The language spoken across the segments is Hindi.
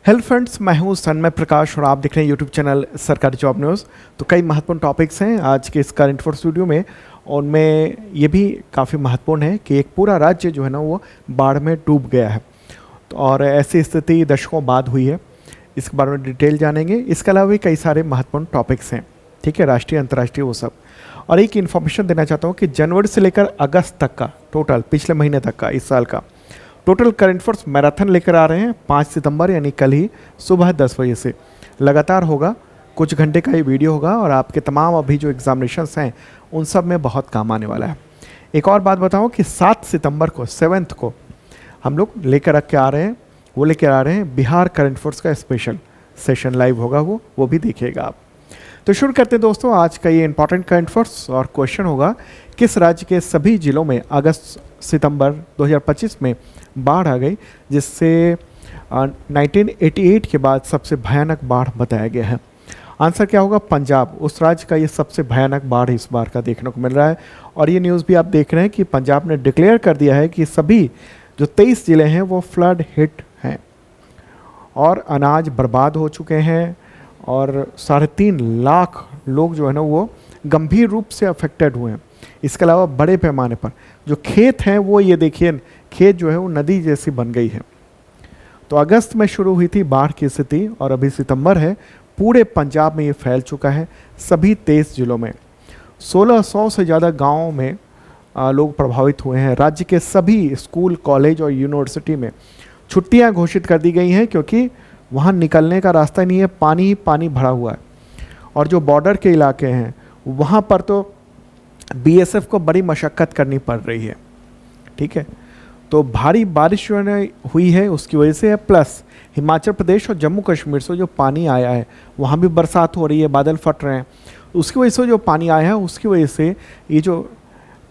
हेलो फ्रेंड्स, मैं हूं सन्मय प्रकाश और आप देख रहे हैं यूट्यूब चैनल सरकारी जॉब न्यूज़। तो कई महत्वपूर्ण टॉपिक्स हैं आज के इस करंट अफेयर्स वीडियो में। और उनमें ये भी काफ़ी महत्वपूर्ण है कि एक पूरा राज्य जो है ना वो बाढ़ में डूब गया है। तो और ऐसी स्थिति दशकों बाद हुई है। इसके बारे में डिटेल जानेंगे। इसके अलावा भी कई सारे महत्वपूर्ण टॉपिक्स हैं, ठीक है, राष्ट्रीय अंतर्राष्ट्रीय वो सब। और एक इन्फॉर्मेशन देना चाहता हूँ कि जनवरी से लेकर अगस्त तक का टोटल, पिछले महीने तक का, इस साल का टोटल करंट अफेयर्स मैराथन लेकर आ रहे हैं 5 सितंबर यानी कल ही सुबह 10 बजे से लगातार होगा। कुछ घंटे का ये वीडियो होगा और आपके तमाम अभी जो एग्जामिनेशंस हैं उन सब में बहुत काम आने वाला है। एक और बात बताऊं कि 7 सितंबर को 7th को हम लोग लेकर आ रहे हैं बिहार करंट अफेयर्स का स्पेशल सेशन लाइव होगा, वो भी देखिएगा आप। तो शुरू करते हैं दोस्तों आज का ये इंपॉर्टेंट करंट अफेयर्स। और क्वेश्चन होगा, किस राज्य के सभी जिलों में अगस्त सितंबर 2025 में बाढ़ आ गई, जिससे 1988 के बाद सबसे भयानक बाढ़ बताया गया है? आंसर क्या होगा? पंजाब। उस राज्य का ये सबसे भयानक बाढ़ इस बार का देखने को मिल रहा है। और ये न्यूज़ भी आप देख रहे हैं कि पंजाब ने डिक्लेयर कर दिया है कि सभी जो 23 ज़िले हैं वो फ्लड हिट हैं और अनाज बर्बाद हो चुके हैं और 3.5 लाख लोग जो है ना वो गंभीर रूप से अफेक्टेड हुए हैं। इसके अलावा बड़े पैमाने पर जो खेत हैं वो, ये देखिए, खेत जो है वो नदी जैसी बन गई है। तो अगस्त में शुरू हुई थी बाढ़ की स्थिति और अभी सितंबर है। पूरे पंजाब में ये फैल चुका है, सभी 23 जिलों में। 1600 से ज़्यादा गाँव में लोग प्रभावित हुए हैं। राज्य के सभी स्कूल, कॉलेज और यूनिवर्सिटी में छुट्टियां घोषित कर दी गई हैं क्योंकि वहाँ निकलने का रास्ता नहीं है, पानी ही पानी भरा हुआ है। और जो बॉर्डर के इलाके हैं वहाँ पर तो बीएसएफ को बड़ी मशक्क़त करनी पड़ रही है, ठीक है। तो भारी बारिश जो है हुई है उसकी वजह से है, प्लस हिमाचल प्रदेश और जम्मू कश्मीर से जो पानी आया है वहाँ भी बरसात हो रही है, बादल फट रहे हैं। उसकी वजह से जो पानी आया है उसकी वजह से ये जो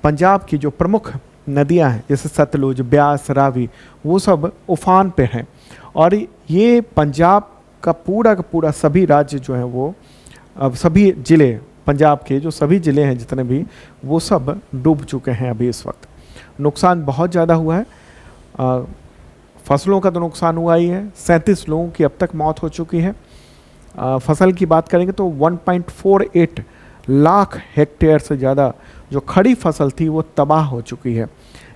पंजाब की जो प्रमुख नदियाँ हैं जैसे सतलुज, ब्यास, रावी, वो सब उफान पे हैं। और ये पंजाब का पूरा सभी राज्य जो है वो, अब सभी ज़िले, पंजाब के जो सभी ज़िले हैं जितने भी, वो सब डूब चुके हैं अभी इस वक्त। नुकसान बहुत ज़्यादा हुआ है। फसलों का तो नुकसान हुआ ही है, 37 लोगों की अब तक मौत हो चुकी है। फसल की बात करेंगे तो 1.48 लाख हेक्टेयर से ज़्यादा जो खड़ी फसल थी वो तबाह हो चुकी है।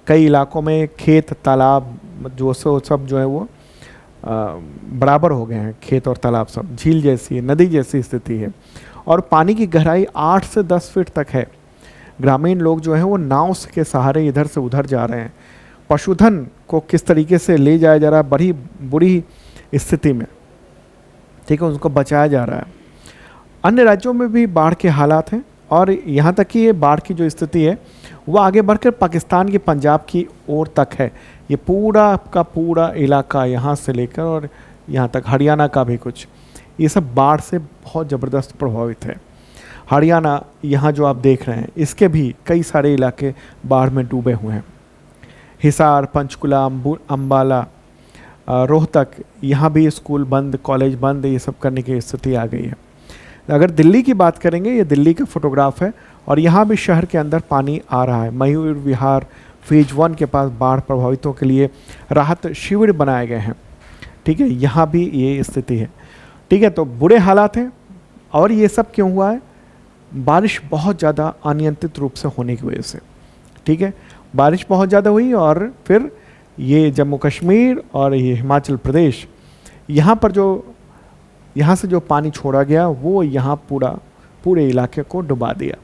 कई इलाकों में खेत, तालाब जो सब जो है वो बराबर हो गए हैं। खेत और तालाब सब झील जैसी, नदी जैसी स्थिति है। और पानी की गहराई 8 से 10 फीट तक है। ग्रामीण लोग जो हैं वो नाव के सहारे इधर से उधर जा रहे हैं। पशुधन को किस तरीके से ले जाया जा रहा है, बड़ी बुरी स्थिति में, ठीक है, उनको बचाया जा रहा है। अन्य राज्यों में भी बाढ़ के हालात हैं और यहाँ तक कि ये बाढ़ की जो स्थिति है वो आगे बढ़कर पाकिस्तान के पंजाब की ओर तक है। ये पूरा का पूरा इलाका, यहाँ से लेकर और यहाँ तक हरियाणा का भी कुछ, ये सब बाढ़ से बहुत ज़बरदस्त प्रभावित है। हरियाणा, यहाँ जो आप देख रहे हैं, इसके भी कई सारे इलाके बाढ़ में डूबे हुए हैं। हिसार, पंचकुला, अम्बाला, रोहतक, यहाँ भी स्कूल बंद, कॉलेज बंद, ये सब करने की स्थिति आ गई है। अगर दिल्ली की बात करेंगे, ये दिल्ली का फोटोग्राफ है और यहाँ भी शहर के अंदर पानी आ रहा है। मयूर विहार फेज 1 के पास बाढ़ प्रभावितों के लिए राहत शिविर बनाए गए हैं, ठीक है, यहाँ भी ये स्थिति है, ठीक है। तो बुरे हालात हैं। और ये सब क्यों हुआ है? बारिश बहुत ज़्यादा अनियंत्रित रूप से होने की वजह से, ठीक है। बारिश बहुत ज़्यादा हुई और फिर ये जम्मू कश्मीर और ये हिमाचल प्रदेश, यहाँ पर जो, यहाँ से जो पानी छोड़ा गया वो यहाँ पूरे इलाके को डुबा दिया।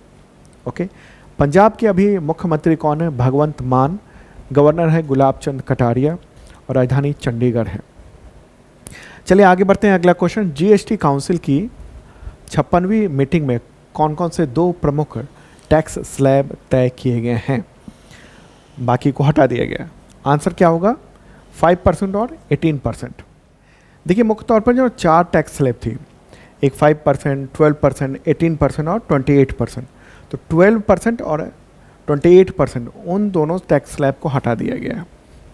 ओके। पंजाब के अभी मुख्यमंत्री कौन है? भगवंत मान। गवर्नर है गुलाब चंद कटारिया और राजधानी चंडीगढ़ है। चलिए आगे बढ़ते हैं। अगला क्वेश्चन, जीएसटी काउंसिल की 56वीं मीटिंग में कौन कौन से 2 प्रमुख टैक्स स्लैब तय किए गए हैं? बाकी को हटा दिया गया। आंसर क्या होगा? 5% और 18%। देखिए, मुख्य तौर पर जो 4 टैक्स स्लैब थी, एक 5%, 12%, 18% और 28%। तो 12% और 28%, उन दोनों टैक्स स्लैब को हटा दिया गया,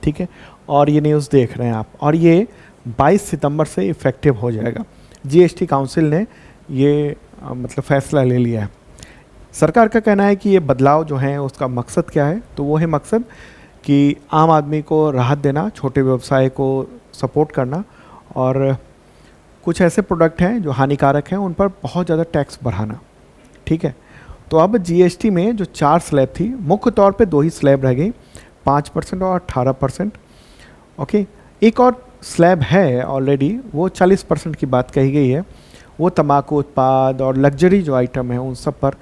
ठीक है। और ये न्यूज़ देख रहे हैं आप, और ये 22 सितंबर से इफ़ेक्टिव हो जाएगा। जीएसटी काउंसिल ने ये मतलब फैसला ले लिया है। सरकार का कहना है कि ये बदलाव जो है उसका मकसद क्या है? तो वो है मकसद कि आम आदमी को राहत देना, छोटे व्यवसाय को सपोर्ट करना और कुछ ऐसे प्रोडक्ट हैं जो हानिकारक हैं, उन पर बहुत ज़्यादा टैक्स बढ़ाना। ठीक है, तो अब जीएसटी में जो 4 स्लैब थी, मुख्य तौर पे 2 ही स्लैब रह गई, 5% और 18%। ओके, एक और स्लैब है ऑलरेडी, वो 40% की बात कही गई है, वो तंबाकू उत्पाद और लग्जरी जो आइटम है उन सब पर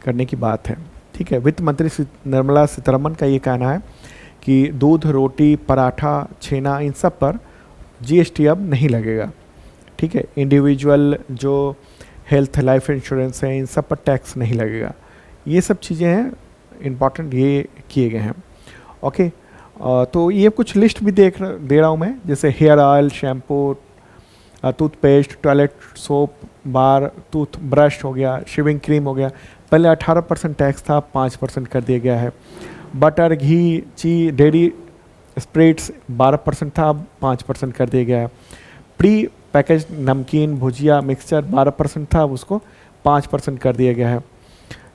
करने की बात है। ठीक है, वित्त मंत्री निर्मला सीतारमण का ये कहना है कि दूध, रोटी, पराठा, छेना, इन सब पर जीएसटी अब नहीं लगेगा। ठीक है, इंडिविजुअल जो हेल्थ लाइफ इंश्योरेंस है, इन सब पर टैक्स नहीं लगेगा। ये सब चीज़ें हैं इम्पॉर्टेंट, ये किए गए हैं। ओके, तो ये कुछ लिस्ट भी दे रहा हूँ मैं, जैसे hair oil, shampoo, toothpaste, toilet soap, bar, toothbrush हो गया, शेविंग क्रीम हो गया। पहले 18% टैक्स था, 5% कर दिया गया है। बटर, घी, चीज, डेयरी स्प्रेड्स 12% था, अब 5% कर दिया गया है। प्री पैकेज नमकीन, भुजिया, मिक्सचर 12% था, अब उसको 5% कर दिया गया है।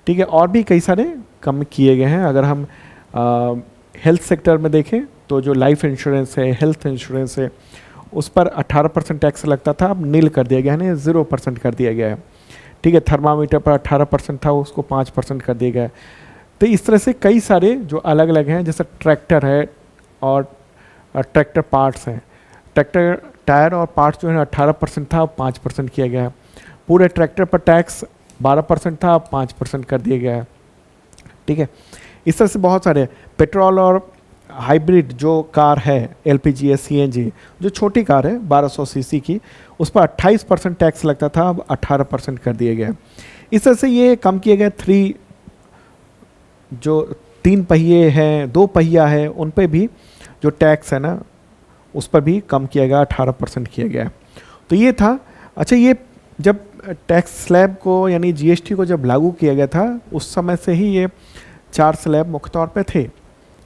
ठीक है, और भी कई सारे कम किए गए हैं। अगर हम हेल्थ सेक्टर में देखें तो जो लाइफ इंश्योरेंस है, हेल्थ इंश्योरेंस है, उस पर 18% टैक्स लगता था, अब नील कर दिया गया है, 0% कर दिया गया है। ठीक है, थर्मामीटर पर 18% था, उसको 5% कर दिया गया है। तो इस तरह से कई सारे जो अलग अलग हैं, जैसे ट्रैक्टर है और ट्रैक्टर पार्ट्स हैं, ट्रैक्टर टायर और पार्ट्स जो है 18% था, अब 5% किया गया है। पूरे ट्रैक्टर पर टैक्स 12% था, अब 5% कर दिया गया है। ठीक है, इस तरह से बहुत सारे पेट्रोल और हाइब्रिड जो कार है, एलपीजी या सीएनजी, जो छोटी कार है 1200 सीसी की, उस पर 28% टैक्स लगता था, अब 18% कर दिया गया है। इस तरह से ये कम किए गए। जो 3 पहिए हैं, 2 पहिया है, उन पे भी जो टैक्स है ना, उस पर भी कम किया गया, 18% किया गया। तो ये था। अच्छा, ये जब टैक्स स्लैब को यानी जीएसटी को जब लागू किया गया था, उस समय से ही ये 4 स्लैब मुख्य तौर पे थे।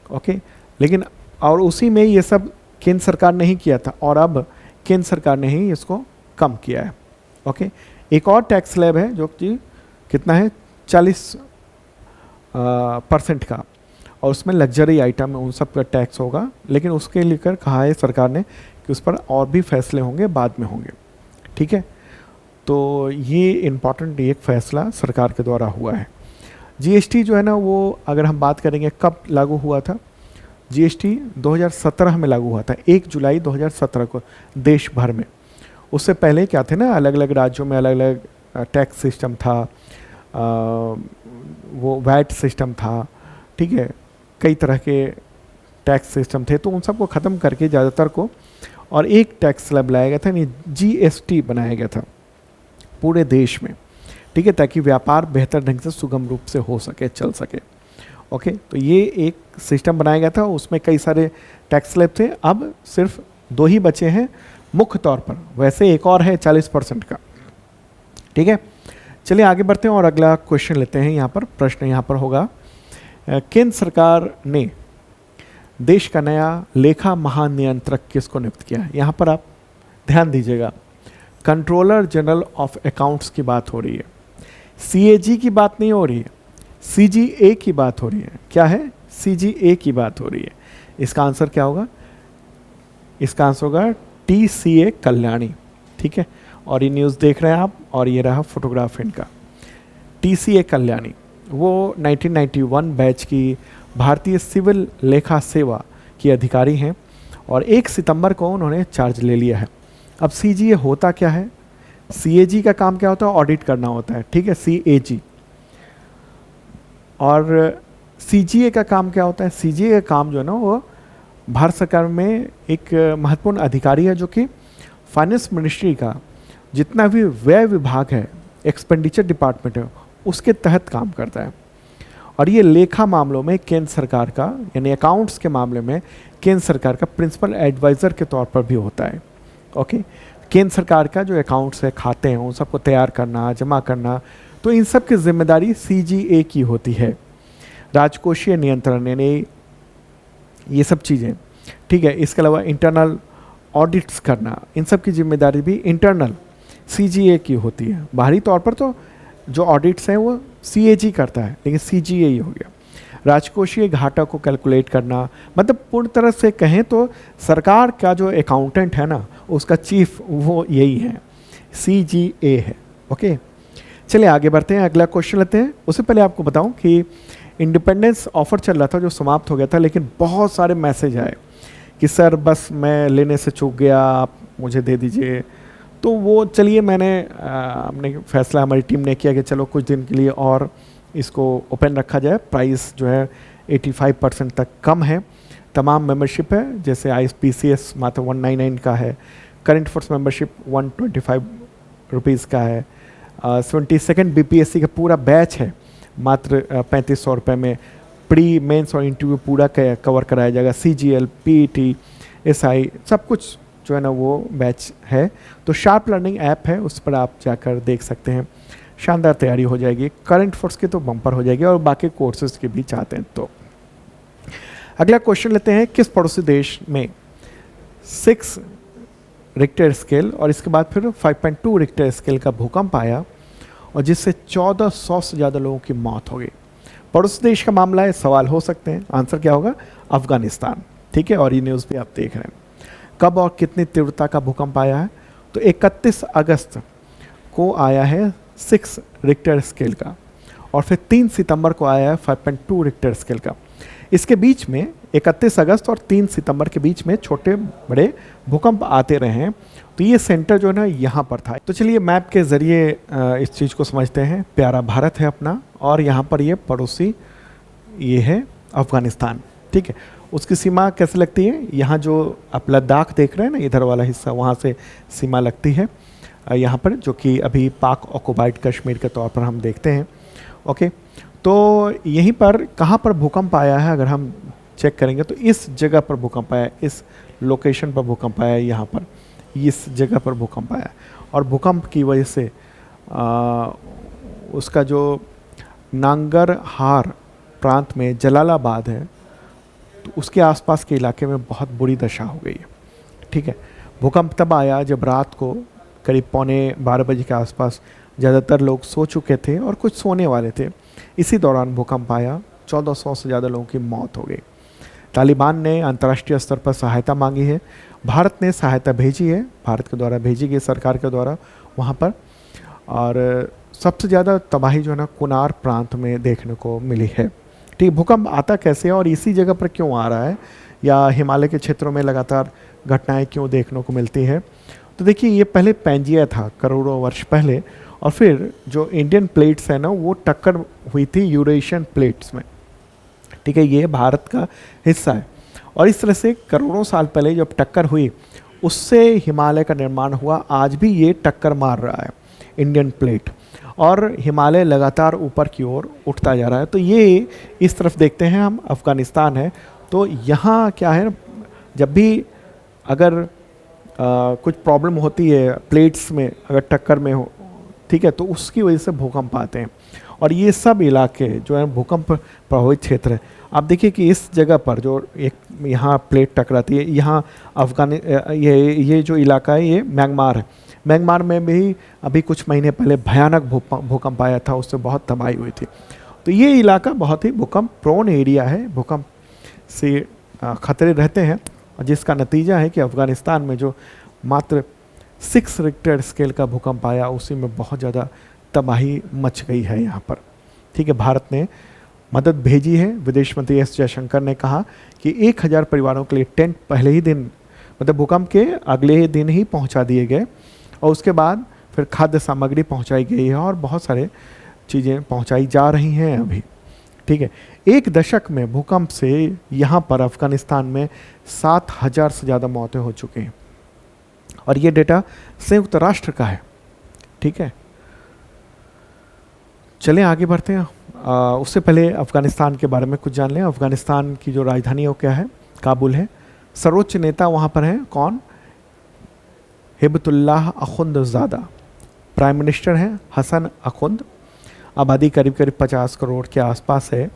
ओके, लेकिन और उसी में ये सब केंद्र सरकार ने ही किया था, और अब केंद्र सरकार ने ही इसको कम किया है। ओके, एक और टैक्स स्लैब है जो कि कितना है, 40% का, और उसमें लग्जरी आइटम उन सब का टैक्स होगा, लेकिन उसके लेकर कहा है सरकार ने कि उस पर और भी फैसले होंगे, बाद में होंगे। ठीक है, तो ये इम्पॉर्टेंट एक फैसला सरकार के द्वारा हुआ है। जीएसटी जो है ना, वो अगर हम बात करेंगे कब लागू हुआ था, जीएसटी 2017 में लागू हुआ था, 1 जुलाई 2017 को देश भर में। उससे पहले क्या थे ना, अलग अलग राज्यों में अलग अलग टैक्स सिस्टम था, वो वैट सिस्टम था। ठीक है, कई तरह के टैक्स सिस्टम थे, तो उन सबको ख़त्म करके ज़्यादातर को और एक टैक्स स्लैब लाया गया था, यानी जीएसटी बनाया गया था पूरे देश में। ठीक है, ताकि व्यापार बेहतर ढंग से सुगम रूप से हो सके, चल सके। ओके, तो ये एक सिस्टम बनाया गया था, उसमें कई सारे टैक्स स्लैब थे, अब सिर्फ 2 ही बचे हैं मुख्य तौर पर। वैसे एक और है 40% का। ठीक है, चलिए आगे बढ़ते हैं और अगला क्वेश्चन लेते हैं। यहाँ पर प्रश्न यहाँ पर होगा, केंद्र सरकार ने देश का नया लेखा महानियंत्रक किसको नियुक्त किया है? यहाँ पर आप ध्यान दीजिएगा, कंट्रोलर जनरल ऑफ अकाउंट्स की बात हो रही है, सीएजी की बात नहीं हो रही है, सीजीए की बात हो रही है। क्या है? सीजीए की बात हो रही है। इसका आंसर क्या होगा? इसका आंसर होगा टीसीए कल्याणी। ठीक है, और ये न्यूज़ देख रहे हैं आप, और ये रहा फोटोग्राफ इनका। टीसीए कल्याणी वो 1991 बैच की भारतीय सिविल लेखा सेवा की अधिकारी हैं, और 1 सितंबर को उन्होंने चार्ज ले लिया है। अब सीजीए होता क्या है? सीएजी का काम क्या होता है? ऑडिट करना होता है। ठीक है, सीएजी। और सीजीए का काम क्या होता है? सीजीए का काम जो है ना, वो भारत सरकार में एक महत्वपूर्ण अधिकारी है, जो कि फाइनेंस मिनिस्ट्री का जितना भी व्यय विभाग है, एक्सपेंडिचर डिपार्टमेंट है, उसके तहत काम करता है। और ये लेखा मामलों में केंद्र सरकार का, यानी अकाउंट्स के मामले में केंद्र सरकार का प्रिंसिपल एडवाइज़र के तौर पर भी होता है। ओके, केंद्र सरकार का जो अकाउंट्स है, खाते हैं, उन सबको तैयार करना, जमा करना, तो इन सब की जिम्मेदारी सीजीए की होती है। राजकोषीय नियंत्रण, यानी ये सब चीज़ें। ठीक है, इसके अलावा इंटरनल ऑडिट्स करना, इन सब की जिम्मेदारी भी इंटरनल सीजीए की होती है। बाहरी तौर पर तो जो ऑडिट्स हैं वो सीएजी करता है, लेकिन सीजीए ही हो गया। राजकोषीय घाटा को कैलकुलेट करना, मतलब पूर्ण तरह से कहें तो सरकार का जो अकाउंटेंट है ना, उसका चीफ वो यही है, CGA है। ओके, चलिए आगे बढ़ते हैं, अगला क्वेश्चन लेते हैं। उससे पहले आपको बताऊं कि इंडिपेंडेंस ऑफर चल रहा था जो समाप्त हो गया था, लेकिन बहुत सारे मैसेज आए कि सर बस मैं लेने से चूक गया, आप मुझे दे दीजिए। तो वो चलिए मैंने हमने फैसला, हमारी टीम ने किया कि चलो कुछ दिन के लिए और इसको ओपन रखा जाए। प्राइस जो है 85% तक कम है। तमाम मेंबरशिप है, जैसे ISPCS मात्र 199 का है, करंट फोर्स मेंबरशिप 125 रुपीज़ का है, 72nd BPSC का पूरा बैच है मात्र 3500 रुपये में। प्री मेंस और इंटरव्यू पूरा कवर कराया जाएगा, CGL, PET, SI सब कुछ जो है ना वो बैच है। तो शार्प लर्निंग ऐप है, उस पर आप जाकर देख सकते हैं। शानदार तैयारी हो जाएगी, करंट फोर्स की तो बम्पर हो जाएगी, और बाकी कोर्सेज के भी चाहते हैं तो। अगला क्वेश्चन लेते हैं, किस पड़ोसी देश में 6 रिक्टर स्केल और इसके बाद फिर 5.2 रिक्टर स्केल का भूकंप आया और जिससे 1400 से ज़्यादा लोगों की मौत हो गई? पड़ोसी देश का मामला है, सवाल हो सकते हैं, आंसर क्या होगा? अफगानिस्तान। ठीक है, और ये न्यूज़ भी आप देख रहे हैं। कब और कितनी तीव्रता का भूकंप आया है? तो 31 अगस्त को आया है 6 रिक्टर स्केल का, और फिर 3 सितंबर को आया है 5.2 रिक्टर स्केल का। इसके बीच में 31 अगस्त और 3 सितंबर के बीच में छोटे बड़े भूकंप आते रहे हैं। तो ये सेंटर जो है ना यहाँ पर था। तो चलिए मैप के ज़रिए इस चीज़ को समझते हैं। प्यारा भारत है अपना, और यहाँ पर ये पड़ोसी ये है अफ़गानिस्तान। ठीक है, उसकी सीमा कैसे लगती है? यहाँ जो आप लद्दाख देख रहे हैं ना, इधर वाला हिस्सा, वहाँ से सीमा लगती है यहाँ पर, जो कि अभी पाक ऑक्युपाइड कश्मीर के तौर पर हम देखते हैं। ओके, तो यहीं पर कहाँ पर भूकंप आया है अगर हम चेक करेंगे तो इस जगह पर भूकंप आया, इस लोकेशन पर भूकंप आया, यहाँ पर इस जगह पर भूकंप आया। और भूकंप की वजह से उसका जो नांगरहार प्रांत में जलालाबाद है, तो उसके आसपास के इलाके में बहुत बुरी दशा हो गई है। ठीक है, भूकंप तब आया जब रात को करीब 11:15 बजे के आसपास ज़्यादातर लोग सो चुके थे और कुछ सोने वाले थे। इसी दौरान भूकंप आया, 1400 से ज़्यादा लोगों की मौत हो गई। तालिबान ने अंतर्राष्ट्रीय स्तर पर सहायता मांगी है, भारत ने सहायता भेजी है, भारत के द्वारा भेजी गई सरकार के द्वारा वहाँ पर। और सबसे ज़्यादा तबाही जो है ना कुनार प्रांत में देखने को मिली है। ठीक, भूकंप आता कैसे है और इसी जगह पर क्यों आ रहा है, या हिमालय के क्षेत्रों में लगातार घटनाएं क्यों देखने को मिलती है? तो देखिए, ये पहले पैंजिया था करोड़ों वर्ष पहले, और फिर जो इंडियन प्लेट्स है ना वो टक्कर हुई थी यूरेशियन प्लेट्स में। ठीक है, ये भारत का हिस्सा है, और इस तरह से करोड़ों साल पहले जब टक्कर हुई उससे हिमालय का निर्माण हुआ। आज भी ये टक्कर मार रहा है इंडियन प्लेट, और हिमालय लगातार ऊपर की ओर उठता जा रहा है। तो ये इस तरफ देखते हैं हम, अफ़गानिस्तान है। तो यहाँ क्या है, जब भी अगर कुछ प्रॉब्लम होती है प्लेट्स में, अगर टक्कर में हो, ठीक है, तो उसकी वजह से भूकंप आते हैं। और ये सब इलाके जो है भूकंप प्रभावित क्षेत्र है। आप देखिए कि इस जगह पर जो एक यहाँ प्लेट टकराती है, यहाँ ये जो इलाका है ये म्यांमार है। म्यांमार में भी अभी कुछ महीने पहले भयानक भूकंप आया था, उससे बहुत तबाही हुई थी। तो ये इलाका बहुत ही भूकंप प्रोन एरिया है, भूकंप से खतरे रहते हैं, और जिसका नतीजा है कि अफ़गानिस्तान में जो मात्र 6 रिक्टर स्केल का भूकंप आया उसी में बहुत ज़्यादा तबाही मच गई है यहाँ पर। ठीक है, भारत ने मदद भेजी है। विदेश मंत्री एस जयशंकर ने कहा कि 1000 परिवारों के लिए टेंट पहले ही दिन, मतलब भूकंप के अगले ही दिन ही पहुँचा दिए गए, और उसके बाद फिर खाद्य सामग्री पहुँचाई गई है, और बहुत सारे चीज़ें पहुँचाई जा रही हैं अभी। ठीक है, 1 दशक में भूकंप से यहाँ पर अफ़गानिस्तान में 7000 से ज़्यादा मौतें हो चुकी हैं, और ये डेटा संयुक्त राष्ट्र का है। ठीक है, चलें आगे बढ़ते हैं। उससे पहले अफ़गानिस्तान के बारे में कुछ जान लें। अफ़गानिस्तान की जो राजधानी है वो क्या है? काबुल है। सर्वोच्च नेता वहाँ पर हैं कौन? हिबतुल्लाह अखुंदज़ादा। प्राइम मिनिस्टर हैं हसन अखुंद। आबादी करीब करीब 50 करोड़ के आसपास है।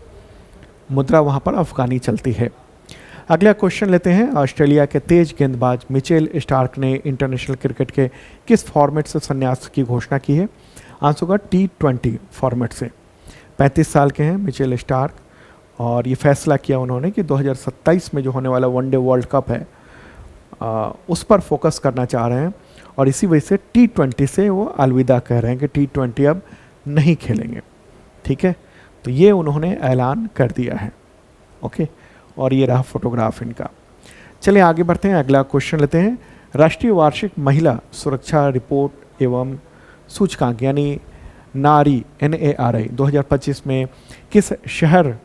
मुद्रा वहाँ पर अफ़गानी चलती है। अगला क्वेश्चन लेते हैं। ऑस्ट्रेलिया के तेज गेंदबाज मिचेल स्टार्क ने इंटरनेशनल क्रिकेट के किस फॉर्मेट से संन्यास की घोषणा की है? आंसर होगा T20 फॉर्मेट से। 35 साल के हैं मिचेल स्टार्क, और ये फैसला किया उन्होंने कि 2027 में जो होने वाला वनडे वर्ल्ड कप है उस पर फोकस करना चाह रहे हैं, और इसी वजह से T20 से वो अलविदा कह रहे हैं कि T20 अब नहीं खेलेंगे। ठीक है, तो ये उन्होंने ऐलान कर दिया है। ओके, और ये रहा फोटोग्राफ इनका। चलिए आगे बढ़ते हैं, अगला क्वेश्चन लेते हैं। राष्ट्रीय वार्षिक महिला सुरक्षा रिपोर्ट एवं सूचकांक यानी नारी NARI 2025 में किस शहर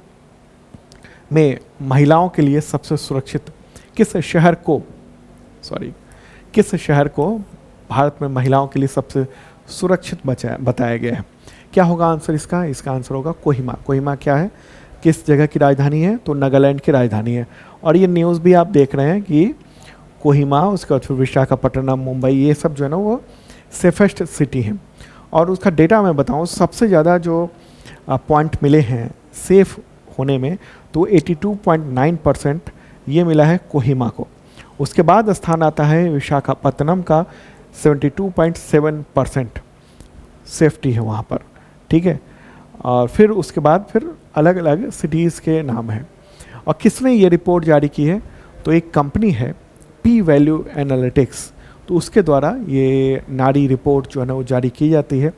में महिलाओं के लिए सबसे सुरक्षित, किस शहर को भारत में महिलाओं के लिए सबसे सुरक्षित बताया गया है? क्या होगा आंसर इसका? इसका आंसर होगा कोहिमा। कोहिमा क्या है, किस जगह की राजधानी है? तो नागालैंड की राजधानी है। और ये न्यूज़ भी आप देख रहे हैं कि कोहिमा, उसके बाद फिर विशाखापट्टनम, मुंबई, ये सब जो है ना वो सेफेस्ट सिटी हैं। और उसका डेटा मैं बताऊं, सबसे ज़्यादा जो पॉइंट मिले हैं सेफ होने में, तो 82.9% ये मिला है कोहिमा को। उसके बाद स्थान आता है विशाखापट्टनम का, 72.7% सेफ्टी है वहाँ पर। ठीक है, और फिर उसके बाद फिर अलग अलग सिटीज़ के नाम हैं। और किसने ये रिपोर्ट जारी की है? तो एक कंपनी है P वैल्यू एनालिटिक्स, तो उसके द्वारा ये नारी रिपोर्ट जो है ना वो जारी की जाती है।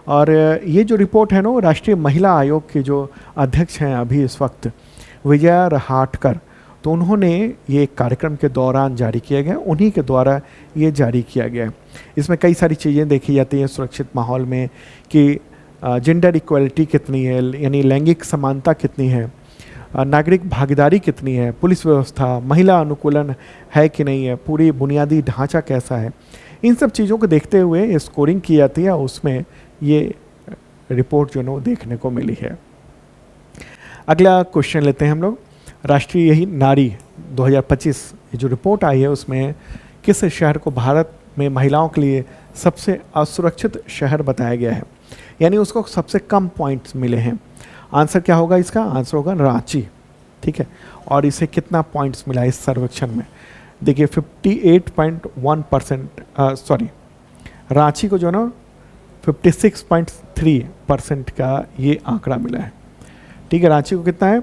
और ये जो रिपोर्ट है ना वो राष्ट्रीय महिला आयोग के जो अध्यक्ष हैं अभी इस वक्त, विजया रहाटकर, तो उन्होंने ये एक कार्यक्रम के दौरान जारी किया गया, उन्हीं के द्वारा ये जारी किया गया है। इसमें कई सारी चीज़ें देखी जाती हैं सुरक्षित माहौल में कि जेंडर इक्वलिटी कितनी है, यानी लैंगिक समानता कितनी है, नागरिक भागीदारी कितनी है, पुलिस व्यवस्था, महिला अनुकूलन है कि नहीं है, पूरी बुनियादी ढांचा कैसा है, इन सब चीज़ों को देखते हुए स्कोरिंग की जाती है। उसमें ये रिपोर्ट जो है वो देखने को मिली है। अगला क्वेश्चन लेते हैं हम लोग। राष्ट्रीय यही नारी 2025 ये जो रिपोर्ट आई है उसमें किस शहर को भारत में महिलाओं के लिए सबसे असुरक्षित शहर बताया गया है, यानी उसको सबसे कम पॉइंट्स मिले हैं? आंसर क्या होगा इसका? आंसर होगा रांची। ठीक है, और इसे कितना पॉइंट्स मिला इस सर्वेक्षण में? देखिए 58.1%, सॉरी, रांची को जो ना 56.3% का ये आंकड़ा मिला है। ठीक है, रांची को कितना है?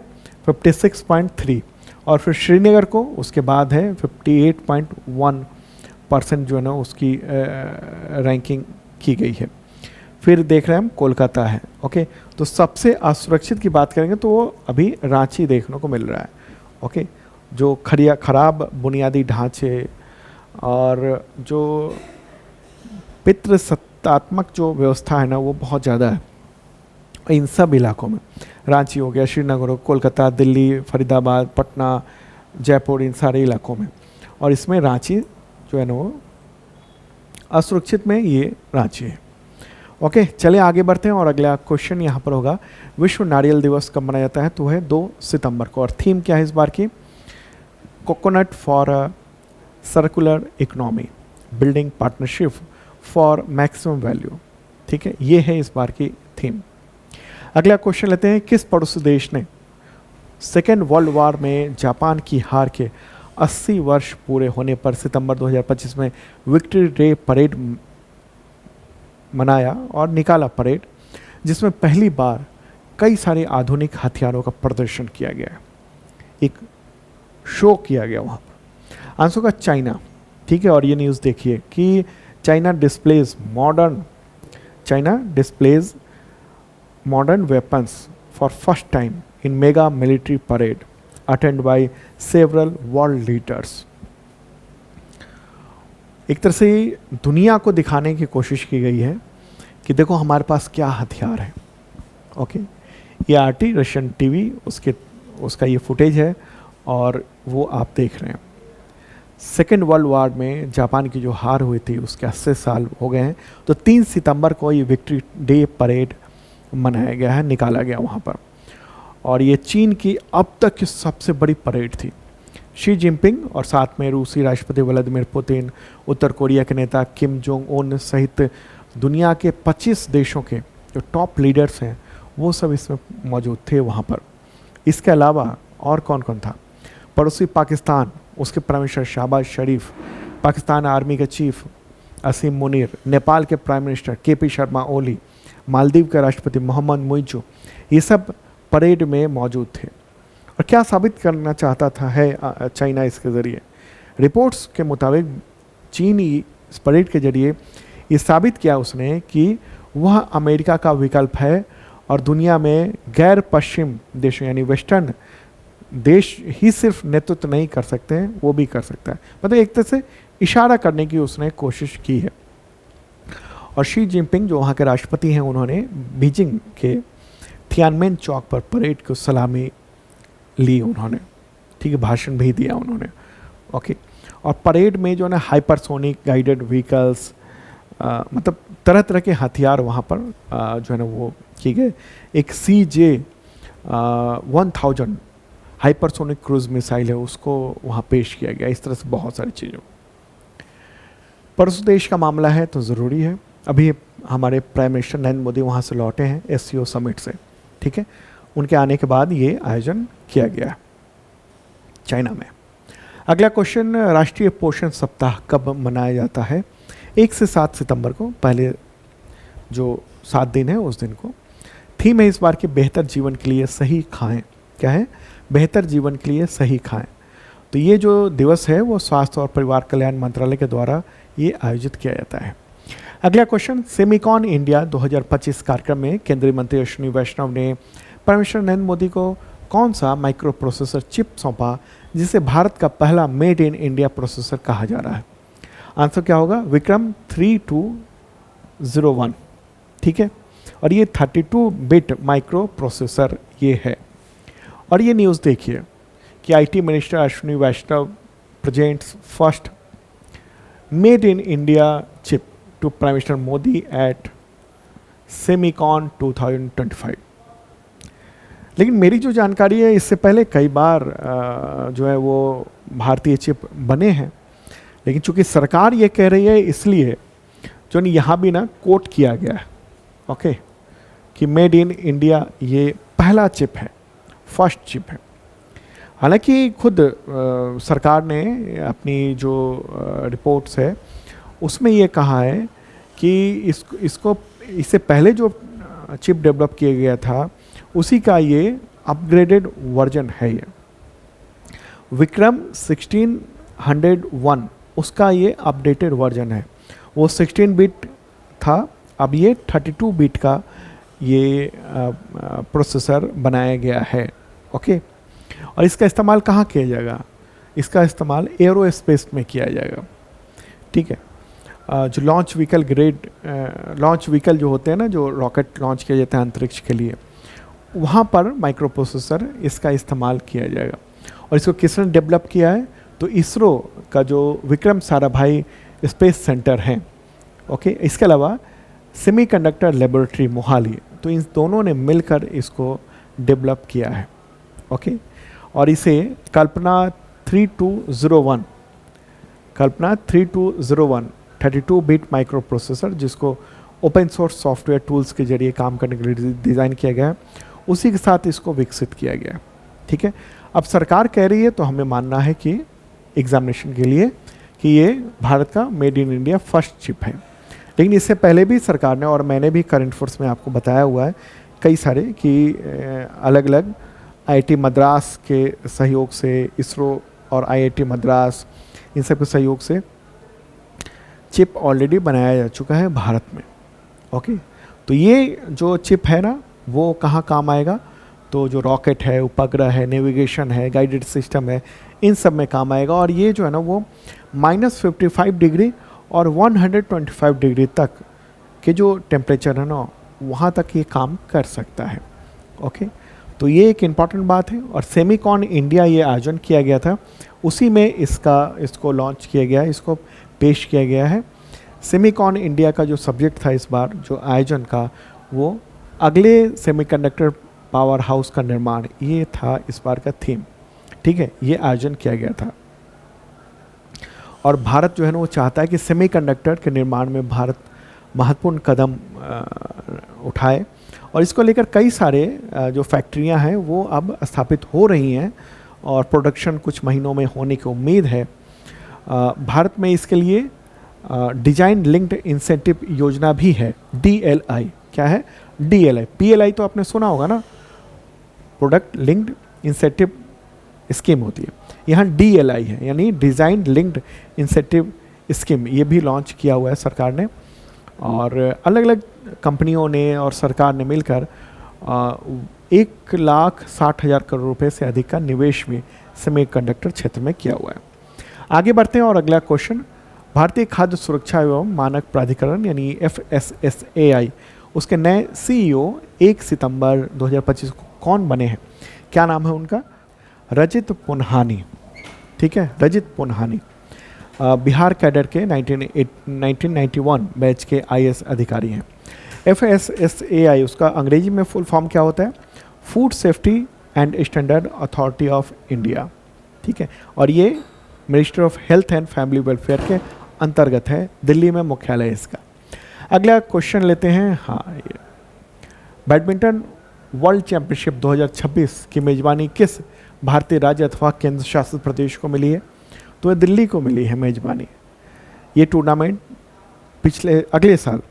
56.3, और फिर श्रीनगर को उसके बाद है 58.1% जो है ना उसकी रैंकिंग की गई है। फिर देख रहे हैं हम कोलकाता है। ओके, तो सबसे असुरक्षित की बात करेंगे तो वो अभी रांची देखने को मिल रहा है। ओके, जो खराब बुनियादी ढांचे और जो पितृसत्तात्मक जो व्यवस्था है ना वो बहुत ज़्यादा है इन सब इलाकों में। रांची हो गया, श्रीनगर हो, कोलकाता, दिल्ली, फरीदाबाद, पटना, जयपुर, इन सारे इलाकों में। और इसमें रांची जो है ना वो असुरक्षित में ये रांची है। ओके, चलिए आगे बढ़ते हैं और अगला क्वेश्चन यहाँ पर होगा, विश्व नारियल दिवस कब मनाया जाता है? तो है 2 सितंबर को। और थीम क्या है इस बार की? Coconut for a circular economy, building partnership for maximum value. ठीक है, ये है इस बार की थीम। अगला क्वेश्चन लेते हैं, किस पड़ोसी देश ने सेकेंड वर्ल्ड वॉर में जापान की हार के 80 वर्ष पूरे होने पर सितंबर 2025 में विक्ट्री डे परेड मनाया और निकाला परेड, जिसमें पहली बार कई सारे आधुनिक हथियारों का प्रदर्शन किया गया, एक शो किया गया वहाँ पर? आंसर का चाइना। ठीक है, और ये न्यूज़ देखिए कि China displays modern weapons for first time in mega military parade attend by several world leaders. एक तरह से दुनिया को दिखाने की कोशिश की गई है कि देखो हमारे पास क्या हथियार है। ओके, ये RT रशियन टीवी उसका ये फुटेज है और वो आप देख रहे हैं। सेकेंड वर्ल्ड वॉर में जापान की जो हार हुई थी उसके 80 साल हो गए हैं, तो 3 सितंबर को ये विक्ट्री डे परेड मनाया गया है, निकाला गया वहाँ पर। और ये चीन की अब तक की सबसे बड़ी परेड थी। शी जिनपिंग और साथ में रूसी राष्ट्रपति व्लादिमीर पुतिन, उत्तर कोरिया के नेता किम जोंग उन सहित दुनिया के 25 देशों के जो टॉप लीडर्स हैं वो सब इसमें मौजूद थे वहाँ पर। इसके अलावा और कौन कौन था? पड़ोसी पाकिस्तान, उसके प्राइम मिनिस्टर शहबाज शरीफ, पाकिस्तान आर्मी के चीफ असीम मुनीर, नेपाल के prime minister KP Sharma Oli, Maldives के राष्ट्रपति मोहम्मद मुइज़ू, ये सब परेड में मौजूद थे। और क्या साबित करना चाहता था है चाइना इसके ज़रिए? रिपोर्ट्स के मुताबिक चीनी इस परेड के जरिए ये साबित किया उसने कि वह अमेरिका का विकल्प है और दुनिया में गैर पश्चिम देशों यानी वेस्टर्न देश ही सिर्फ नेतृत्व नहीं कर सकते हैं, वो भी कर सकता है। मतलब एक तरह से इशारा करने की उसने कोशिश की है। और शी जिनपिंग जो वहाँ के राष्ट्रपति हैं, उन्होंने बीजिंग के थियानमेन चौक पर परेड को सलामी ली उन्होंने, ठीक है, भाषण भी दिया उन्होंने। ओके, और परेड में जो है ना हाइपरसोनिक गाइडेड व्हीकल्स, मतलब तरह तरह के हथियार वहाँ पर जो है ना वो किए गए। एक CJ-1000 हाइपरसोनिक क्रूज मिसाइल है, उसको वहाँ पेश किया गया। इस तरह से बहुत सारी चीज़ों। परसों देश का मामला है तो ज़रूरी है। अभी हमारे प्राइम मिनिस्टर नरेंद्र मोदी वहाँ से लौटे हैं SCO समिट से, ठीक है। उनके आने के बाद ये आयोजन किया गया चाइना में। अगला क्वेश्चन, राष्ट्रीय पोषण सप्ताह कब मनाया जाता है? 1 से 7 सितंबर को, पहले जो 7 दिन है उस दिन को। थीम है इस बार की बेहतर जीवन के लिए सही खाएं। क्या है? बेहतर जीवन के लिए सही खाएं। तो ये जो दिवस है वो स्वास्थ्य और परिवार कल्याण मंत्रालय के द्वारा ये आयोजित किया जाता है। अगला क्वेश्चन, सेमिकॉन इंडिया 2025 कार्यक्रम में केंद्रीय मंत्री अश्विनी वैष्णव ने प्राइम मिनिस्टर नरेंद्र मोदी को कौन सा माइक्रो प्रोसेसर चिप सौंपा जिसे भारत का पहला मेड इन इंडिया प्रोसेसर कहा जा रहा है? आंसर क्या होगा? विक्रम 3201, ठीक है। और ये 32 बिट माइक्रो प्रोसेसर ये है। और ये न्यूज़ देखिए कि IT minister Ashwini Vaishnaw presents first made in India chip to prime minister Modi at Semicon 2025। लेकिन मेरी जो जानकारी है, इससे पहले कई बार जो है वो भारतीय चिप बने हैं, लेकिन चूंकि सरकार ये कह रही है इसलिए जो नहीं यहाँ भी ना कोट किया गया है, ओके, कि मेड इन इंडिया ये पहला चिप है, फर्स्ट चिप है। हालांकि खुद सरकार ने अपनी जो रिपोर्ट्स है उसमें ये कहा है कि इससे पहले जो चिप डेवलप किया गया था उसी का ये अपग्रेडेड वर्जन है। ये विक्रम 1601 उसका ये अपडेटेड वर्जन है। वो 16 बिट था, अब ये 32 बिट का ये प्रोसेसर बनाया गया है, ओके। और इसका इस्तेमाल कहाँ किया जाएगा? इसका इस्तेमाल एरोस्पेस में किया जाएगा, ठीक है। जो लॉन्च व्हीकल जो होते हैं ना, जो रॉकेट लॉन्च किया जाता है अंतरिक्ष के लिए, वहाँ पर माइक्रो प्रोसेसर इसका इस्तेमाल किया जाएगा। और इसको किसने डेवलप किया है? तो इसरो का जो विक्रम साराभाई स्पेस सेंटर है, ओके। इसके अलावा सेमीकंडक्टर लेबोरेटरी मोहाली, तो इन दोनों ने मिलकर इसको डेवलप किया है, ओके। और इसे कल्पना 3201 32 बिट माइक्रो प्रोसेसर, जिसको ओपन सोर्स सॉफ्टवेयर टूल्स के जरिए काम करने के लिए डिज़ाइन किया गया है, उसी के साथ इसको विकसित किया गया, ठीक है। अब सरकार कह रही है तो हमें मानना है कि एग्जामिनेशन के लिए कि ये भारत का made in India first chip है। लेकिन इससे पहले भी सरकार ने, और मैंने भी करंट फोर्स में आपको बताया हुआ है कई सारे कि अलग अलग IIT मद्रास के सहयोग से, इसरो और IIT मद्रास, इन सब के सहयोग से चिप ऑलरेडी बनाया जा चुका है भारत में, ओके। तो ये जो चिप है ना, वो कहाँ काम आएगा? तो जो रॉकेट है, उपग्रह है, नेविगेशन है, गाइडेड सिस्टम है, इन सब में काम आएगा। और ये जो है ना वो -55 डिग्री और 125 डिग्री तक के जो टेम्परेचर है ना, वहाँ तक ये काम कर सकता है, ओके। तो ये एक इम्पॉर्टेंट बात है। और सेमिकॉन इंडिया ये आयोजन किया गया था, उसी में इसको लॉन्च किया गया है, इसको पेश किया गया है। सेमिकॉन इंडिया का जो सब्जेक्ट था इस बार जो आयोजन का, वो अगले सेमीकंडक्टर पावर हाउस का निर्माण, ये था इस बार का थीम, ठीक है। ये आयोजन किया गया था। और भारत जो है ना वो चाहता है कि सेमीकंडक्टर के निर्माण में भारत महत्वपूर्ण कदम उठाए। और इसको लेकर कई सारे जो फैक्ट्रियां हैं वो अब स्थापित हो रही हैं और प्रोडक्शन कुछ महीनों में होने की उम्मीद है। भारत में इसके लिए डिजाइन लिंक्ड इंसेंटिव योजना भी है, DLI। क्या है? DLI। PLI तो आपने सुना होगा ना, प्रोडक्ट लिंक्ड इंसेंटिव स्कीम होती है। यहाँ DLI है यानी डिज़ाइन लिंक्ड इंसेंटिव स्कीम, ये भी लॉन्च किया हुआ है सरकार ने, और अलग अलग कंपनियों ने और सरकार ने मिलकर 1,60,000 करोड़ रुपए से अधिक का निवेश भी सेमीकंडक्टर क्षेत्र में किया हुआ है। आगे बढ़ते हैं और अगला क्वेश्चन, भारतीय खाद्य सुरक्षा एवं मानक प्राधिकरण यानी FSSAI, उसके नए CEO 1 सितंबर 2025 को कौन बने हैं? क्या नाम है उनका? रजित पुन्हानी। ठीक है, रजित पुन्हानी बिहार कैडर के 1991 बैच के IAS अधिकारी हैं। FSSAI उसका अंग्रेजी में फुल फॉर्म क्या होता है? Food safety and standard authority of India. ठीक है, और ये ministry of health and family welfare के अंतर्गत है, दिल्ली में मुख्यालय है इसका। अगला क्वेश्चन लेते हैं। हाँ, ये बैडमिंटन वर्ल्ड चैंपियनशिप 2026 की मेजबानी किस भारतीय राज्य अथवा केंद्र शासित प्रदेश को मिली है? तो ये दिल्ली को मिली है मेजबानी। ये टूर्नामेंट अगले साल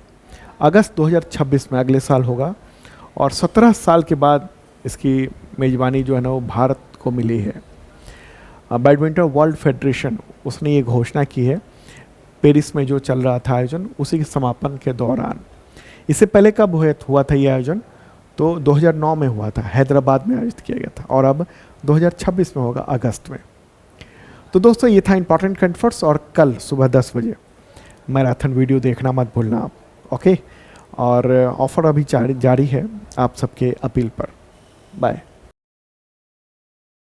अगस्त 2026 में अगले साल होगा, और 17 साल के बाद इसकी मेजबानी जो है ना वो भारत को मिली है। बैडमिंटन वर्ल्ड फेडरेशन उसने ये घोषणा की है पेरिस में जो चल रहा था आयोजन, उसी के समापन के दौरान। इससे पहले कब हुआ था ये आयोजन? तो 2009 में हुआ था, हैदराबाद में आयोजित किया गया था, और अब 2026 में होगा अगस्त में। तो दोस्तों ये था इंपॉर्टेंट करंट अफेयर्स, और कल सुबह 10 बजे मैराथन वीडियो देखना मत भूलना आप। ओके, और ऑफर अभी जारी है आप सबके अपील पर। बाय।